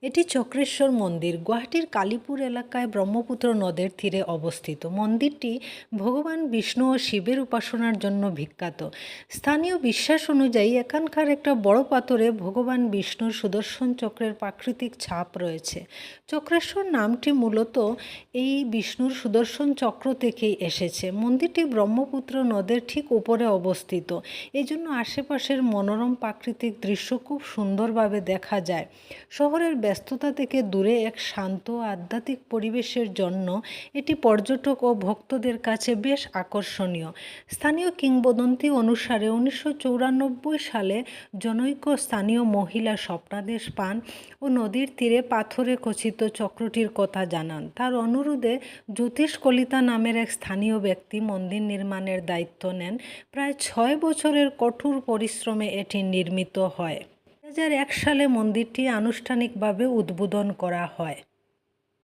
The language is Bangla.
এটি চক্রেশ্বর মন্দির গুয়াহাটির কালীপুর এলাকায় ব্রহ্মপুত্র নদের তীরে অবস্থিত। মন্দিরটি ভগবান বিষ্ণু ও শিবের উপাসনার জন্য বিখ্যাত। স্থানীয় বিশ্বাস অনুযায়ী এখানকার একটা বড় পাথরে ভগবান বিষ্ণুর সুদর্শন চক্রের প্রাকৃতিক ছাপ রয়েছে। চক্রেশ্বর নামটি মূলত এই বিষ্ণুর সুদর্শন চক্র থেকেই এসেছে। মন্দিরটি ব্রহ্মপুত্র নদের ঠিক উপরে অবস্থিত, এই জন্য আশেপাশের মনোরম প্রাকৃতিক দৃশ্য খুব সুন্দরভাবে দেখা যায়। শহরের ব্যস্ততা থেকে দূরে এক শান্ত আধ্যাত্মিক পরিবেশের জন্য এটি পর্যটক ও ভক্তদের কাছে বেশ আকর্ষণীয়। স্থানীয় কিংবদন্তি অনুসারে 1994 সালে জনৈক স্থানীয় মহিলা স্বপ্নাদেশ পান ও নদীর তীরে পাথরে খচিত চক্রটির কথা জানান। তার অনুরোধে জ্যোতিষ কলিতা নামের এক স্থানীয় ব্যক্তি মন্দির নির্মাণের দায়িত্ব নেন। প্রায় 6 বছরের কঠোর পরিশ্রমে এটি নির্মিত হয়। 2001 সালে মন্দিরটি আনুষ্ঠানিকভাবে উদ্বোধন করা হয়।